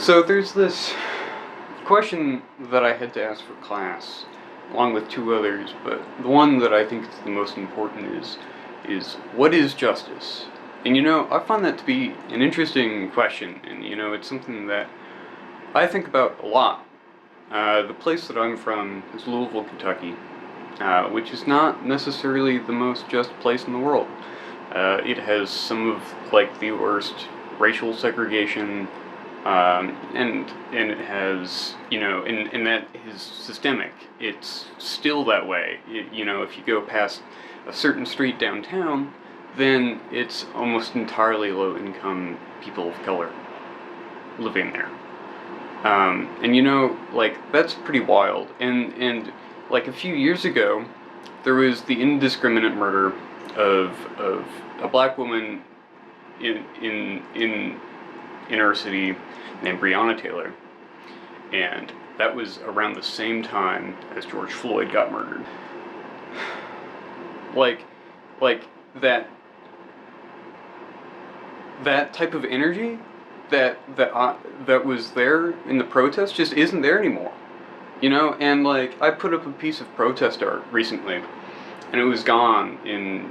So there's this question that I had to ask for class, along with two others, but the one that I think is the most important is what is justice? And I find that to be an interesting question, and it's something that I think about a lot. The place that I'm from is Louisville, Kentucky, which is not necessarily the most just place in the world. It has some of the worst racial segregation, and it has and that is systemic. It's still that way. If you go past a certain street downtown, then it's almost entirely low-income people of color living there. And that's pretty wild. And a few years ago, there was the indiscriminate murder of a black woman in inner city named Breonna Taylor, and that was around the same time as George Floyd got murdered. That type of energy that was there in the protest just isn't there anymore. And I put up a piece of protest art recently, and it was gone in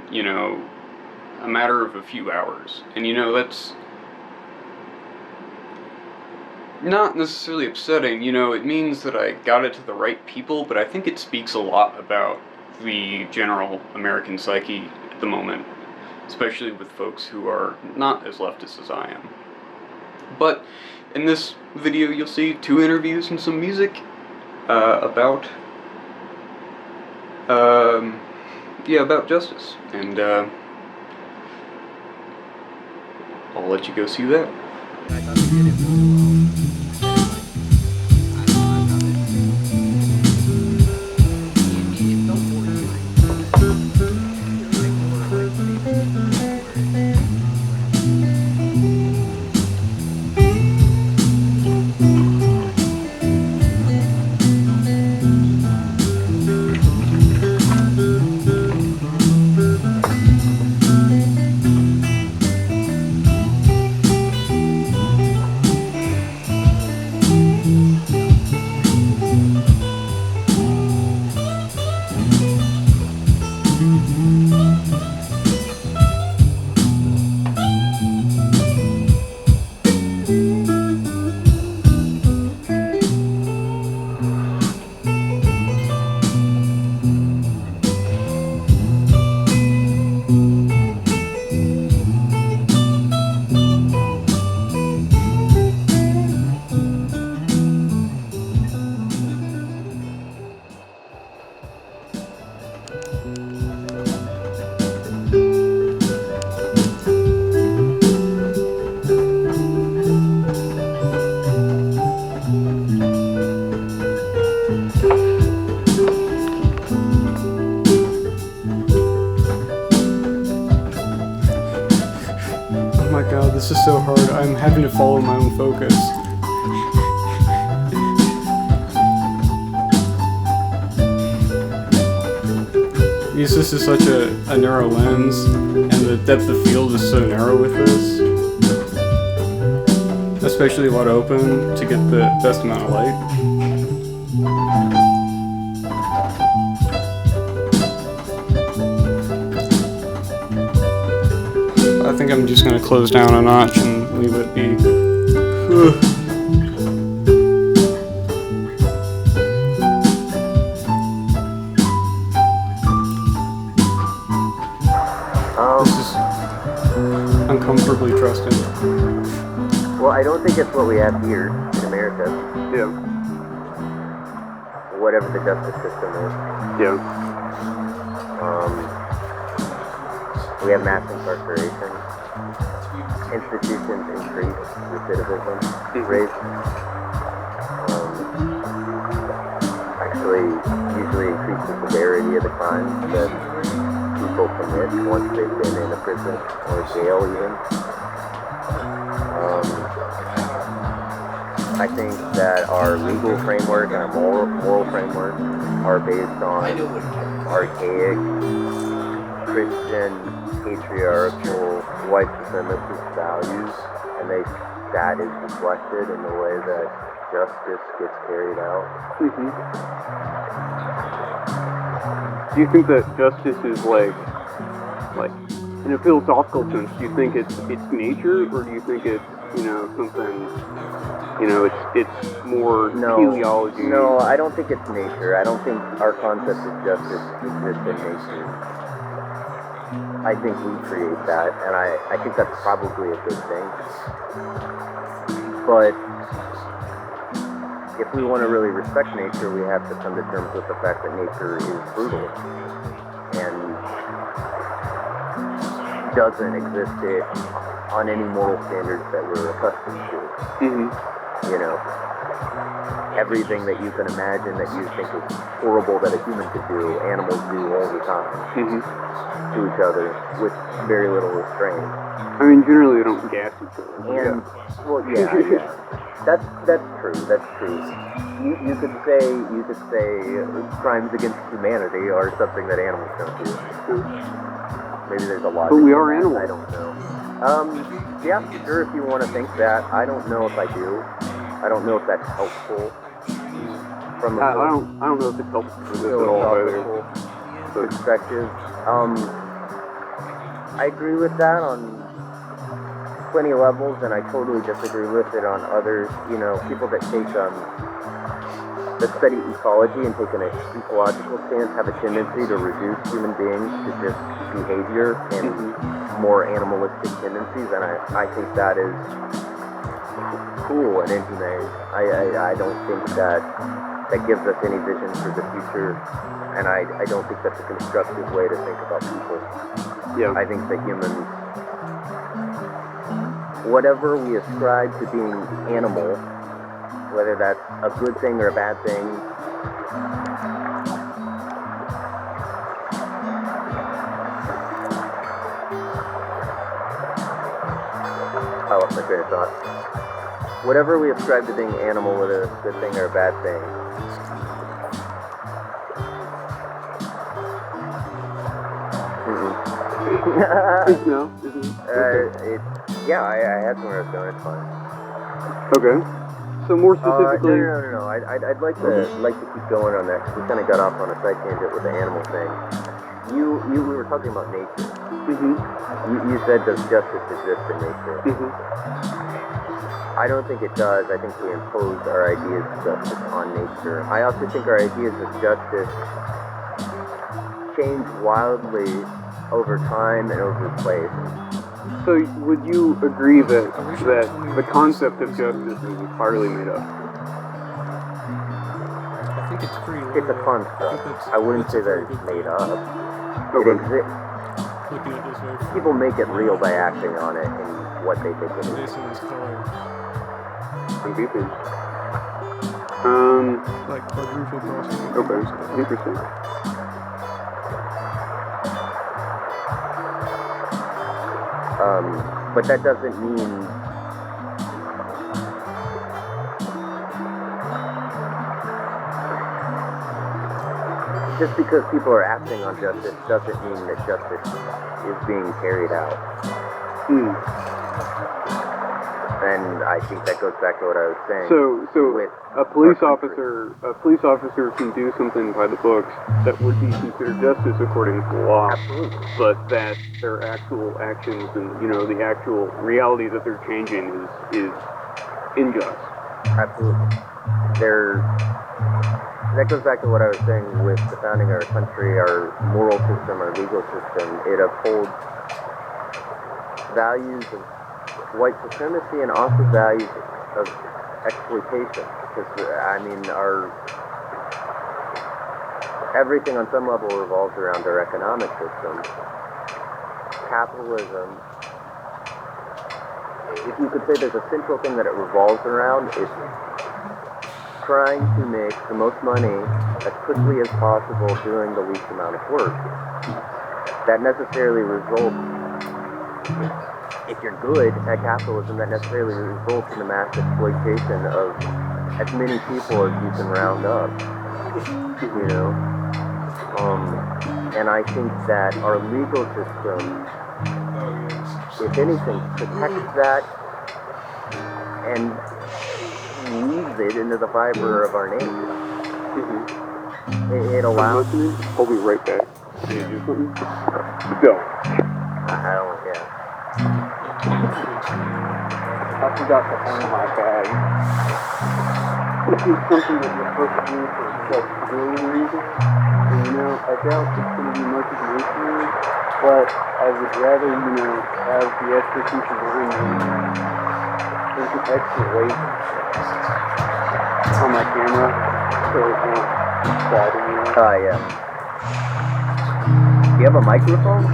a matter of a few hours. And that's not necessarily upsetting. It means that I got it to the right people, but I think it speaks a lot about the general American psyche at the moment, especially with folks who are not as leftist as I am. But in this video, you'll see two interviews and some music about justice, and I'll let you go see that. This is so hard. I'm having to follow my own focus. Because this is such a narrow lens, and the depth of field is so narrow with this. Especially wide open to get the best amount of light. I think I'm just going to close down a notch and leave it be. This is uncomfortably trusting. Well, I don't think it's what we have here in America. Yeah. Whatever the justice system is. Yeah. We have mass incarceration. Institutions increase recidivism rates. Usually increase the severity of the crimes that people commit once they've been in a prison or a jail even. I think that our legal framework and our moral framework are based on archaic Christian patriarchal white supremacist values, and they that is reflected in the way that justice gets carried out. Do you think that justice is like in a philosophical sense, do you think it's nature, or do you think it's, something, it's more teleology? No, I don't think it's nature. I don't think our concept of justice exists in nature. I think we create that, and I think that's probably a good thing. But if we want to really respect nature, we have to come to terms with the fact that nature is brutal and doesn't exist on any moral standards that we're accustomed to. Everything that you can imagine that you think is horrible that a human could do, animals do all the time to each other with very little restraint. I mean, generally they don't gas each other. And well, yeah. That's true. That's true. You could say crimes against humanity are something that animals don't do. Maybe there's a lot. But we are animals. I don't know. Yeah, sure. If you want to think that, I don't know if I do. I don't know if that's helpful. From a I don't know if it's helpful for this at all either. Perspective. I agree with that on plenty of levels, and I totally disagree with it on others. People that study ecology and take an ecological stance have a tendency to reduce human beings to just behavior and more animalistic tendencies, and I think that is cool and inhumane. I don't think that gives us any vision for the future, and I don't think that's a constructive way to think about people. Yeah. I think that humans, whatever we ascribe to being animal, whether that's a good thing or a bad thing, I lost my train of thought. Whatever we ascribe to being animal, whether it's a good thing or a bad thing, I had somewhere I was going. It's fine. Okay. So more specifically, no. I'd like to keep going on that, because we kind of got off on a side tangent with the animal thing. We were talking about nature. You said, does justice exist in nature? I don't think it does. I think we impose our ideas of justice on nature. I also think our ideas of justice change wildly over time and over place. So would you agree that the concept of justice is entirely made up? I think it's pretty It's a construct. I wouldn't say that it's made up. Okay. It exists. Looking at this way. People make it real by acting on it and what they think it is. This is color. Like quadruple crossing. Okay. Interesting. But that doesn't mean just because people are acting on justice doesn't mean that justice is being carried out. And I think that goes back to what I was saying. So a police officer can do something by the books that would be considered justice according to the law. Absolutely. But that their actual actions and the actual reality that they're changing is unjust. Absolutely. That goes back to what I was saying with the founding of our country, our moral system, our legal system. It upholds values of white supremacy and also values of exploitation. Because, everything on some level revolves around our economic system. Capitalism, if you could say there's a central thing that it revolves around, it's trying to make the most money as quickly as possible doing the least amount of work. That necessarily results, if you're good at capitalism, that necessarily results in the mass exploitation of as many people as you can round up. And I think that our legal system, if anything, protects that and weaves it into the fiber of our nature. It I'm allows. listening. I'll be right back. Can you do something? Go. I don't. Yeah. I forgot to find my bag. This is something that you're supposed to do for self-healing reasons. And, you know, I doubt it's going to be much of an issue, but I would rather, you know, have the expertise behind me. There's an extra weight on my camera, so it won't bother me. Yeah. Do you have a microphone?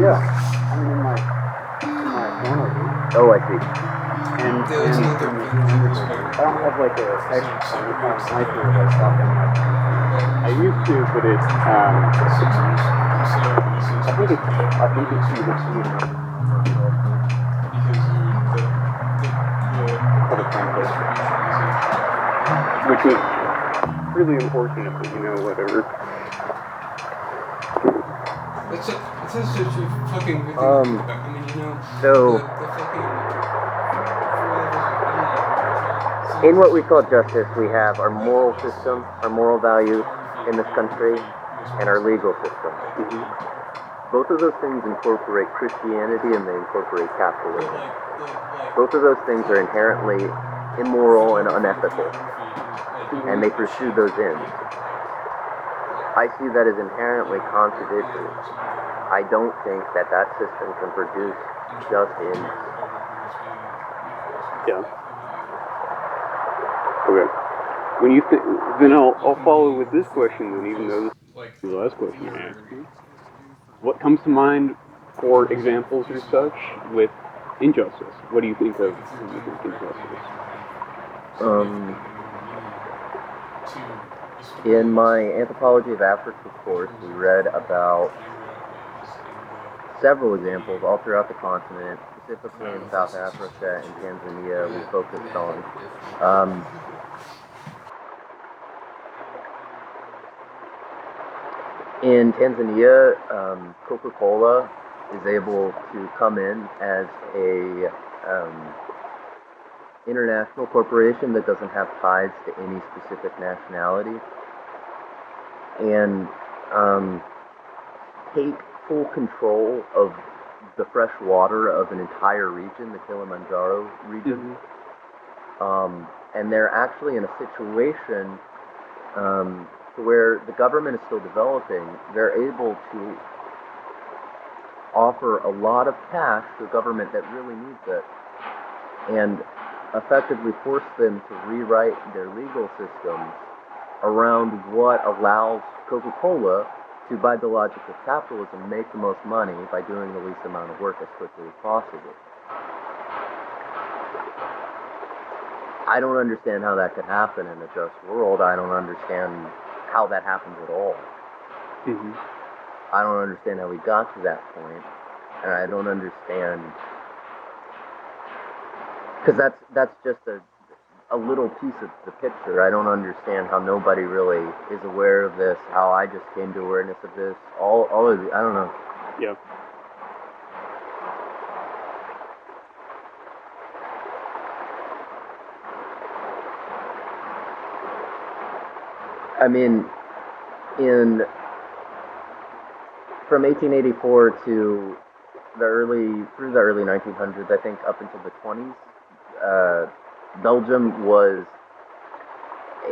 Yeah. I mean, in my phone, I do. Oh, I see. And I don't have like a extra microphone like stuff in my phone. I used to, but it's I think it's which was really unfortunate, but you know, whatever. It's such a fucking good thing. I mean, you know, So, in what we call justice, we have our moral system, our moral values in this country, and our legal system. Both of those things incorporate Christianity and they incorporate capitalism. Both of those things are inherently immoral and unethical, and they pursue those ends. I see that as inherently contradictory. I don't think that that system can produce just ends. Yeah. Okay. When you think, then I'll follow with this question then, even though this is the last question I asked you. What comes to mind for examples or such with injustice? What do you think of when you think injustice? In my Anthropology of Africa course, we read about several examples all throughout the continent, specifically in South Africa and Tanzania. We focused on in Tanzania, Coca-Cola is able to come in as a international corporation that doesn't have ties to any specific nationality, and take full control of the fresh water of an entire region, the Kilimanjaro region. And they're actually in a situation where the government is still developing. They're able to offer a lot of cash to a government that really needs it, and effectively force them to rewrite their legal systems around what allows Coca-Cola to, by the logic of capitalism, make the most money by doing the least amount of work as quickly as possible. I don't understand how that could happen in a just world. I don't understand how that happens at all. I don't understand how we got to that point, and I don't understand, because that's just a little piece of the picture. I don't understand how nobody really is aware of this, how I just came to awareness of this, all of it, I don't know. Yeah. I mean, from 1884 to through the early 1900s, I think up until the 20s, Belgium was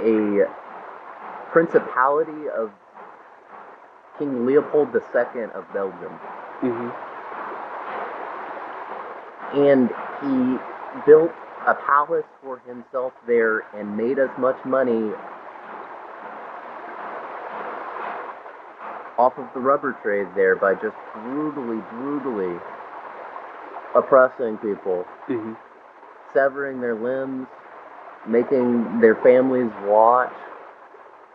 a principality of King Leopold II of Belgium. And he built a palace for himself there and made as much money off of the rubber trade there by just brutally oppressing people, severing their limbs, making their families watch,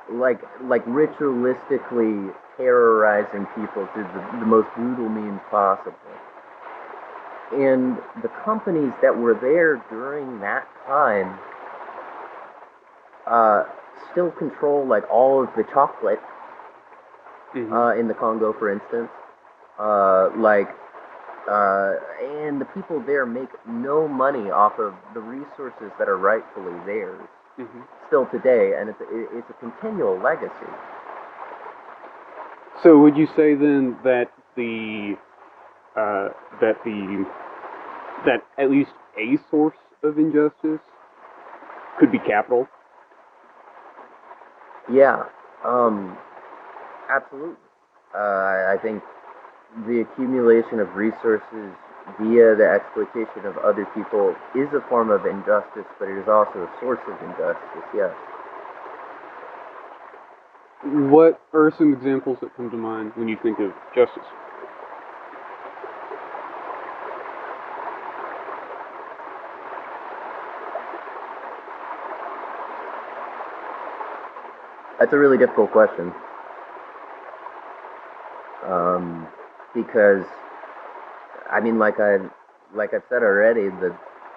like ritualistically terrorizing people through the most brutal means possible. And the companies that were there during that time still control like all of the chocolate in the Congo, for instance. Like and the people there make no money off of the resources that are rightfully theirs still today, and it's a continual legacy. So would you say then that that at least a source of injustice could be capital? Yeah, absolutely. I think the accumulation of resources via the exploitation of other people is a form of injustice, but it is also a source of injustice, yes. What are some examples that come to mind when you think of justice? That's a really difficult question. Because, I mean, like I've said already,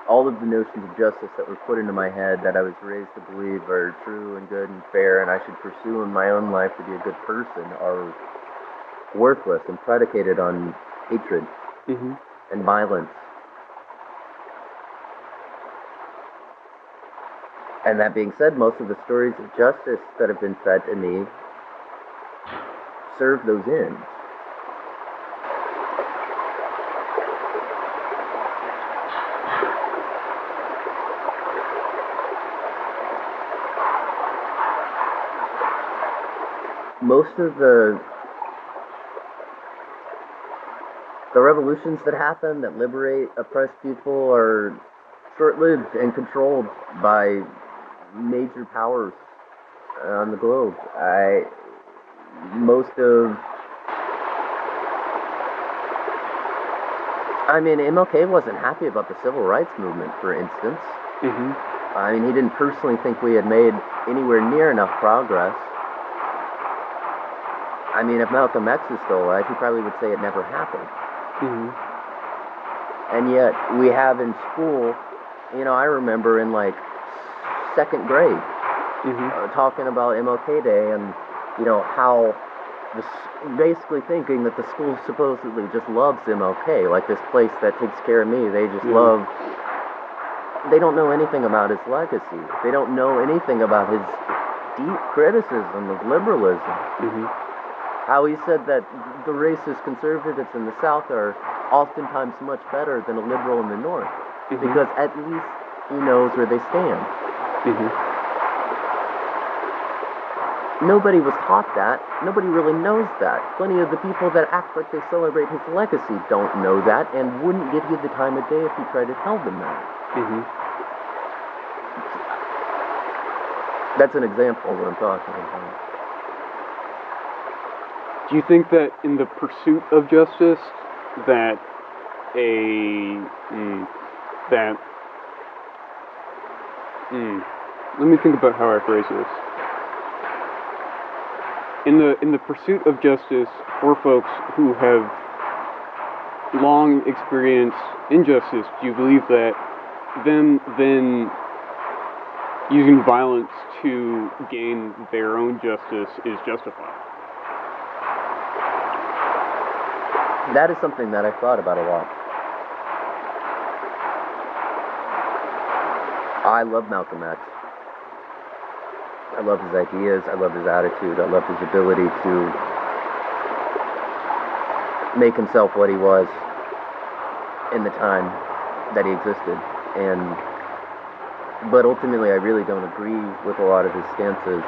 all of the notions of justice that were put into my head that I was raised to believe are true and good and fair and I should pursue in my own life to be a good person are worthless and predicated on hatred and violence. And that being said, most of the stories of justice that have been fed to me serve those ends. Most of the revolutions that happen that liberate oppressed people are short-lived and controlled by major powers on the globe. MLK wasn't happy about the civil rights movement, for instance. I mean, he didn't personally think we had made anywhere near enough progress. I mean, if Malcolm X is still alive, he probably would say it never happened. And yet, we have in school, I remember in like second grade, talking about MLK Day and, how basically thinking that the school supposedly just loves MLK, like this place that takes care of me, they just love. They don't know anything about his legacy. They don't know anything about his deep criticism of liberalism. How he said that the racist conservatives in the South are oftentimes much better than a liberal in the North, because at least he knows where they stand. Nobody was taught that. Nobody really knows that. Plenty of the people that act like they celebrate his legacy don't know that and wouldn't give you the time of day if you tried to tell them that. That's an example of what I'm talking about. Do you think that in the pursuit of justice, let me think about how I phrase this. In the pursuit of justice for folks who have long experienced injustice, do you believe that them then using violence to gain their own justice is justified? That is something that I've thought about a lot. I love Malcolm X. I love his ideas, I love his attitude, I love his ability to make himself what he was in the time that he existed. But ultimately I really don't agree with a lot of his stances.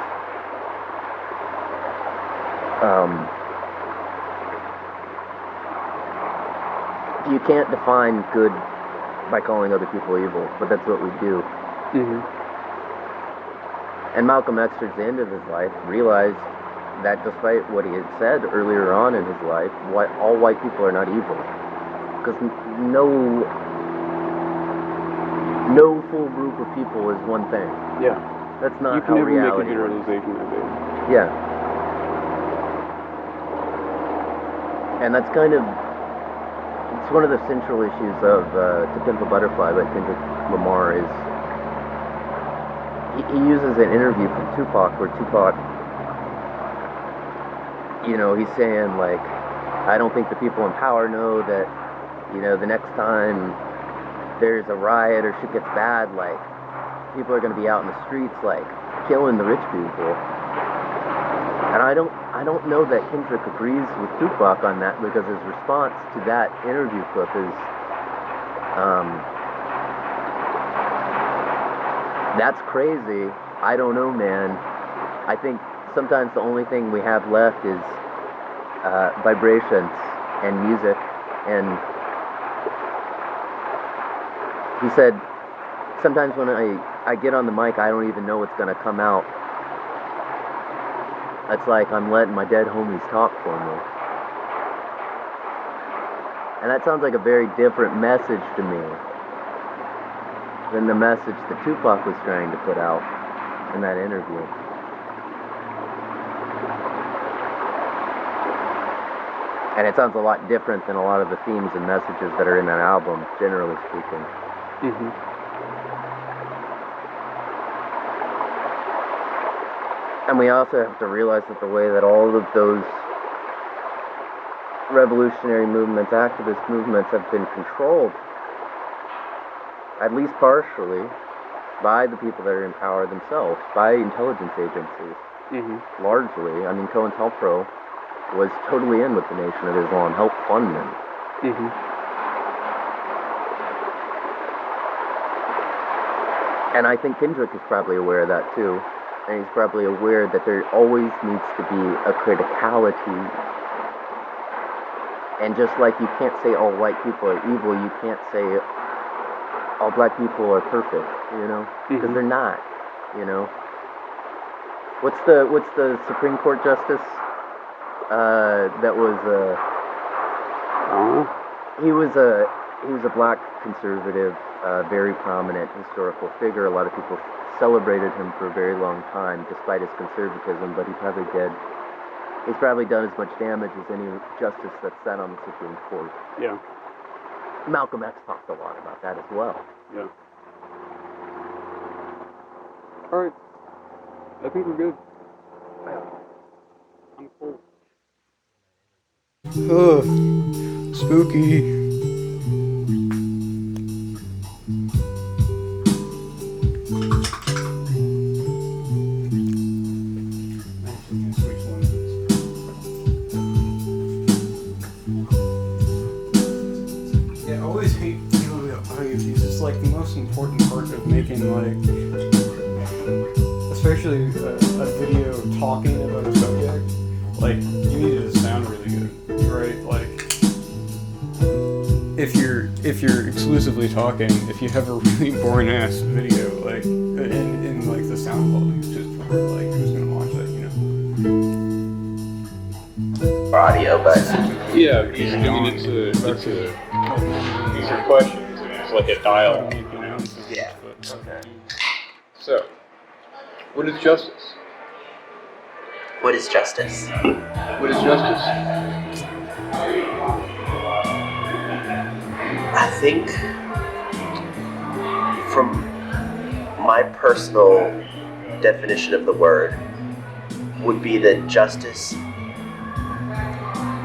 You can't define good by calling other people evil, but that's what we do. And Malcolm X, towards the end of his life, realized that despite what he had said earlier on in his life, all white people are not evil. Because no full group of people is one thing. Yeah. That's not you can how never reality make a generalization of it. Yeah. And that's kind of, it's one of the central issues of To Pimp a Butterfly by Kendrick Lamar is he uses an interview from Tupac where Tupac, he's saying like, I don't think the people in power know that, You know, the next time there's a riot or shit gets bad, like, people are going to be out in the streets, like, killing the rich people. And I don't know that Kendrick agrees with Tupac on that, because his response to that interview clip is, that's crazy. I don't know, man. I think sometimes the only thing we have left is vibrations and music. And he said, sometimes when I get on the mic, I don't even know what's going to come out. It's like I'm letting my dead homies talk for me. And that sounds like a very different message to me than the message that Tupac was trying to put out in that interview. And it sounds a lot different than a lot of the themes and messages that are in that album, generally speaking. Mm-hmm. And we also have to realize that the way that all of those revolutionary movements, activist movements, have been controlled, at least partially, by the people that are in power themselves, by intelligence agencies. Mm-hmm. Largely. I mean, COINTELPRO was totally in with the Nation of Islam, helped fund them. Mm-hmm. And I think Kendrick is probably aware of that too. And he's probably aware that there always needs to be a criticality. And just like you can't say all white people are evil, you can't say all black people are perfect, you know? Because they're not, you know? What's the Supreme Court justice that was he was a black conservative, very prominent historical figure. A lot of people celebrated him for a very long time, despite his conservatism. But he's probably done as much damage as any justice that's sat on the Supreme Court. Yeah. Malcolm X talked a lot about that as well. Yeah. All right. I think we're good. I'm full. Spooky. Yeah, I always hate dealing with audio cues. It's like the most important part of making, like, especially a video talking about a subject. Like, you need it to sound really good, right? Like, if you're exclusively talking, if you have a really boring ass video, like, in like the sound quality is just poor, like, who's gonna watch that, you know? Audio, but Yeah, I mean, these are questions, and it's like a dialogue, you know? yeah. Okay. So, what is justice? What is justice? What is justice? I think, from my personal definition of the word, would be that justice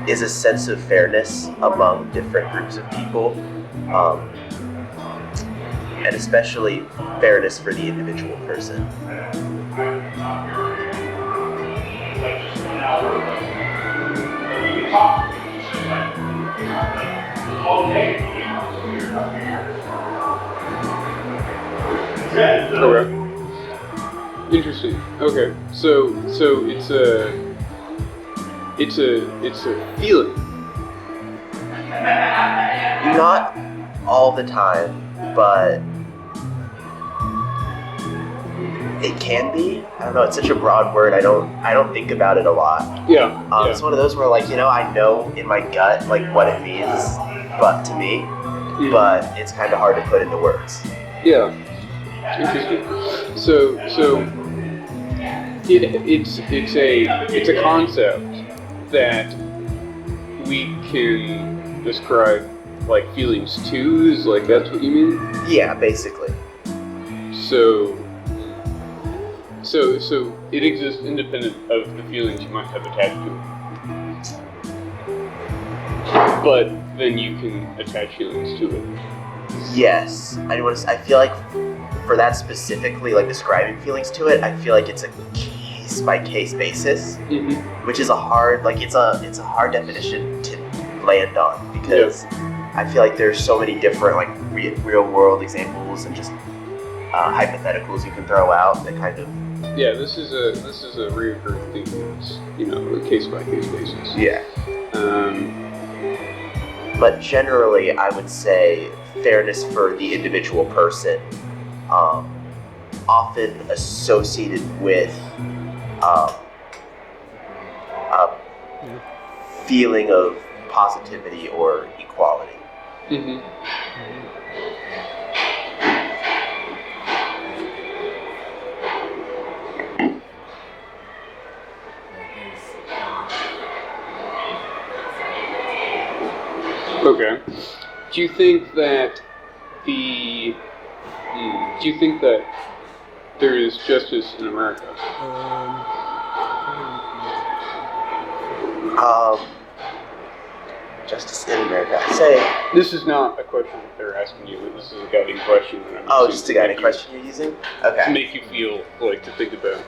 is a sense of fairness among different groups of people, and especially fairness for the individual person. Okay. Interesting. Okay. So it's a feeling. Not all the time, but it can be. I don't know, it's such a broad word, I don't think about it a lot. Yeah. It's one of those where, like, you know, I know in my gut, like, what it means, but to me, but it's kind of hard to put into words. Yeah. Interesting. So it's a concept that we can describe, like, feelings to. Is, like, that's what you mean? Yeah, basically. So it exists independent of the feelings you might have attached to it. then you can attach feelings to it. Yes, I feel like for that specifically, like describing feelings to it, I feel like it's a case by case basis, which is a hard hard definition to land on because I feel like there's so many different like real world examples and just hypotheticals you can throw out that kind of. Yeah, this is a recurring theme. It's a case by case basis. Yeah. But generally, I would say fairness for the individual person, often associated with a feeling of positivity or equality. Okay. Do you think that there is justice in America? Justice in America. I say. This is not a question that they're asking you. This is a guiding question. That I'm just a guiding question you're using? Okay. To make you feel like to think about.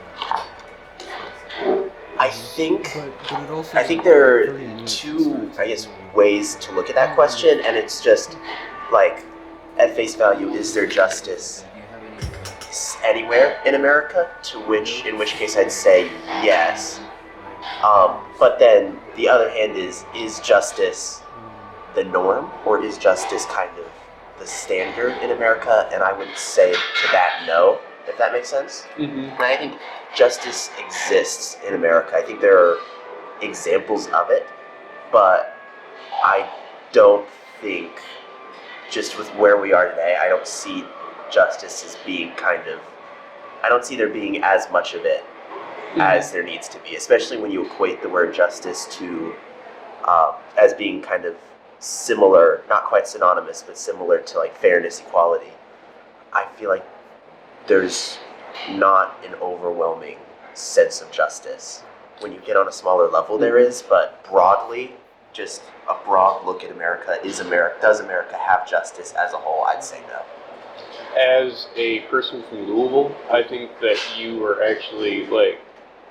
I think there are two, ways to look at that question, and it's just like at face value, is there justice anywhere in America? In which case I'd say yes. But then the other hand is justice the norm, or is justice kind of the standard in America? And I would say to that no, if that makes sense. And I think justice exists in America. I think there are examples of it, but I don't think, just with where we are today, I don't see justice as being I don't see there being as much of it as there needs to be, especially when you equate the word justice to, as being kind of similar, not quite synonymous, but similar to like fairness, equality. I feel like there's not an overwhelming sense of justice. When you get on a smaller level, there is, but broadly, just a broad look at America, does America have justice as a whole? I'd say no. As a person from Louisville, I think that you are actually like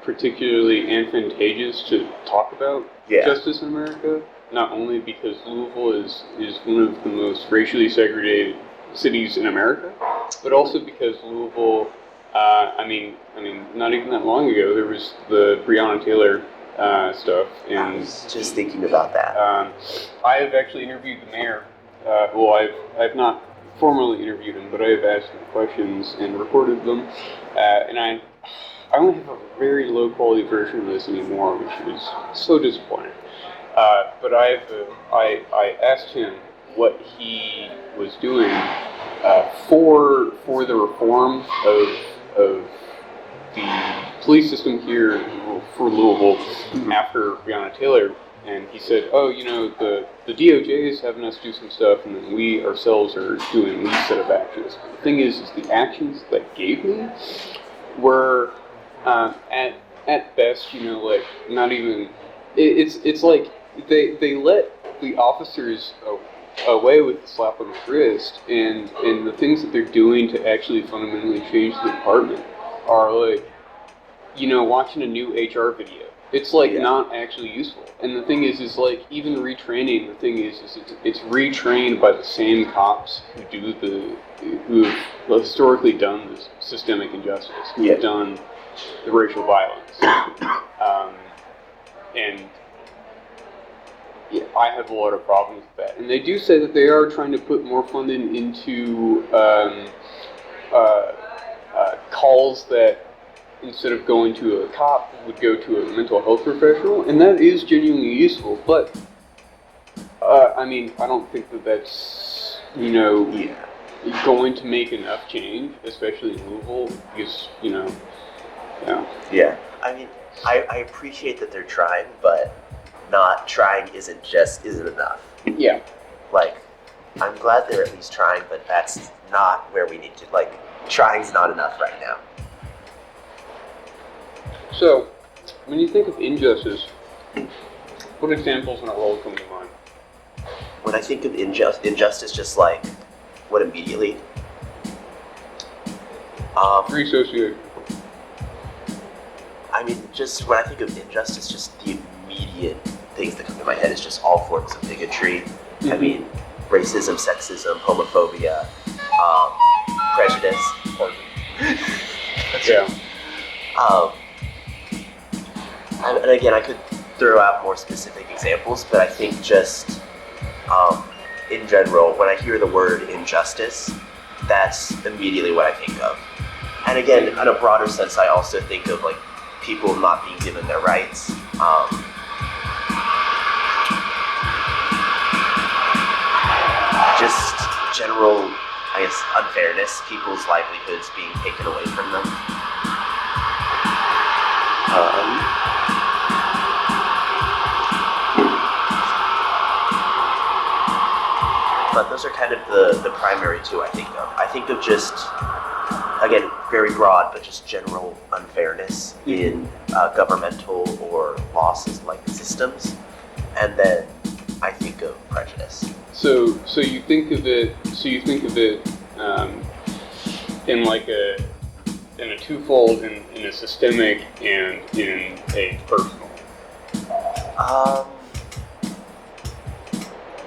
particularly advantageous to talk about justice in America. Not only because Louisville is one of the most racially segregated cities in America, but also because Louisville. I mean, not even that long ago, there was the Breonna Taylor stuff. And I was just thinking about that. I have actually interviewed the mayor. I've not formally interviewed him, but I have asked him questions and recorded them. And I only have a very low quality version of this anymore, which is so disappointing. But I asked him what he was doing for the reform of the police system here for Louisville after Breonna Taylor, and he said, the DOJ is having us do some stuff, and then we ourselves are doing these set of actions. The thing is the actions that gave me were at best, not even. It's like they let the officers away with the slap on the wrist, and the things that they're doing to actually fundamentally change the department are like, watching a new HR video. It's like not actually useful. And the thing is like even retraining. The thing is it's retrained by the same cops who have historically done this systemic injustice, who've done the racial violence, and. Yeah, I have a lot of problems with that. And they do say that they are trying to put more funding into calls that, instead of going to a cop, would go to a mental health professional. And that is genuinely useful. But, I don't think that that's, going to make enough change, especially in Louisville, because, Yeah. I appreciate that they're trying, but not trying isn't enough. Yeah. Like, I'm glad they're at least trying, but that's not where we need to, trying's not enough right now. So, when you think of injustice, what examples in our world come to mind? when I think of injustice, just like what immediately. Reassociate. I mean, just when I think of injustice, just the immediate things that come to my head is just all forms of bigotry. Mm-hmm. I mean, racism, sexism, homophobia, prejudice. Yeah. And again, I could throw out more specific examples, but I think just in general, when I hear the word injustice, that's immediately what I think of. And again, in a broader sense, I also think of like people not being given their rights. Just general, I guess, unfairness, people's livelihoods being taken away from them. But those are kind of the primary two I think of. I think of just, again, very broad, but just general unfairness in governmental or law like systems. And then I think of prejudice. So you think of it. In like a twofold, in a systemic and in a personal.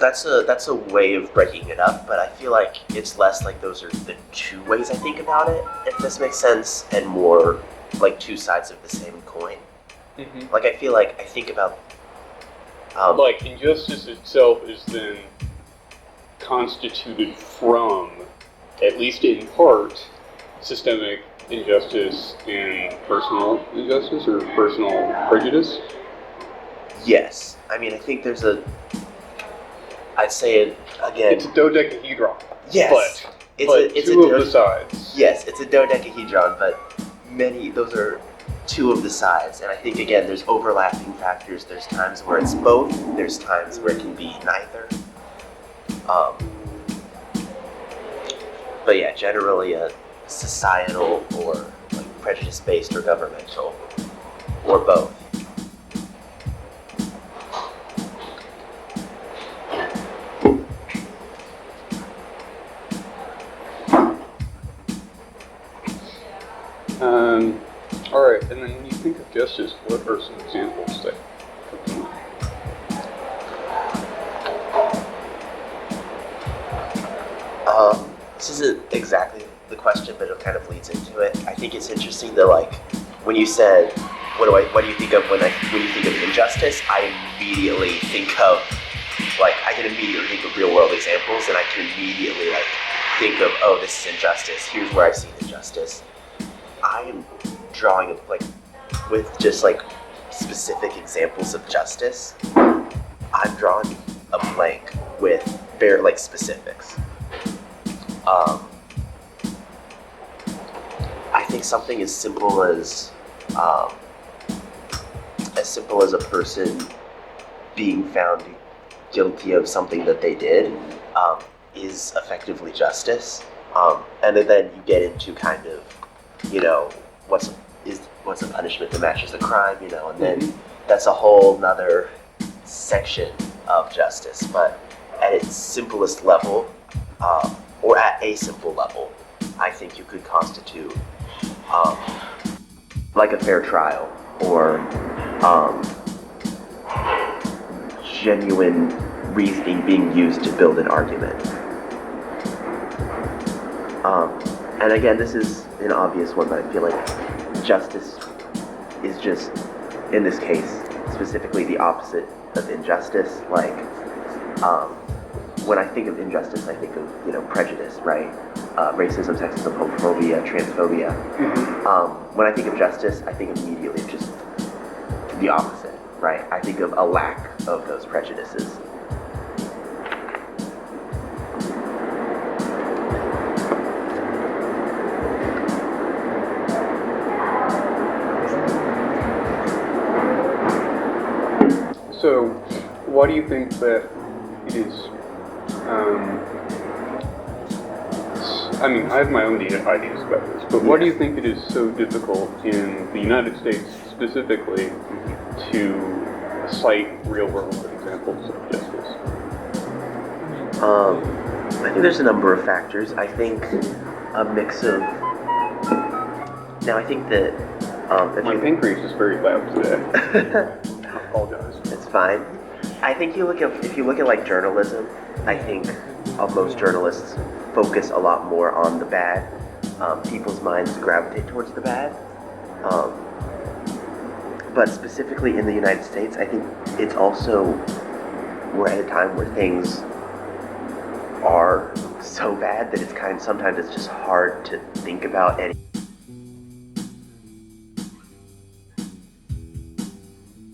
That's a way of breaking it up, but I feel like it's less like those are the two ways I think about it, if this makes sense, and more like two sides of the same coin. Mm-hmm. Like I feel like I think about like injustice itself is then constituted from, at least in part, systemic injustice and personal injustice or personal prejudice? Yes. I mean, I think there's I'd say it again. It's a dodecahedron. Yes. But it's two of the sides. Yes, it's a dodecahedron, but those are two of the sides. And I think, again, there's overlapping factors. There's times where it's both. There's times where it can be neither. But yeah, generally a societal or like prejudice-based or governmental, or both. All right, and then when you think of justice, what are some examples that come to mind? This isn't exactly the question, but it kind of leads into it. I think it's interesting that, like, when you said, what do you think of when you think of injustice? I immediately think of, like, I can immediately think of real world examples, and I can immediately like think of, oh, this is injustice. Here's where I've seen injustice. I am drawing like with just like specific examples of justice. I'm drawing a blank with bare like specifics. I think something as simple as a person being found guilty of something that they did is effectively justice. And then you get into kind of, you know, what's a punishment that matches the crime, you know, and then that's a whole nother section of justice. But at its simplest level, or at a simple level, I think you could constitute like a fair trial, or genuine reasoning being used to build an argument. And again, this is an obvious one, but I feel like justice is just, in this case, specifically the opposite of injustice. Like, when I think of injustice, I think of, you know, prejudice, right? Racism, sexism, homophobia, transphobia. When I think of justice, I think immediately of just the opposite, right? I think of a lack of those prejudices. So, why do you think that it is, I mean, I have my own ideas about this, but why do you think it is so difficult in the United States specifically to cite real-world examples of justice? I think there's a number of factors. I think a mix of. Now, I think that if My you pancreas is very loud today. I apologize. it's fine. I think if you look at like journalism, I think most journalists focus a lot more on the bad. People's minds gravitate towards the bad. But specifically in the United States, I think it's also we're at a time where things are so bad that sometimes it's just hard to think about any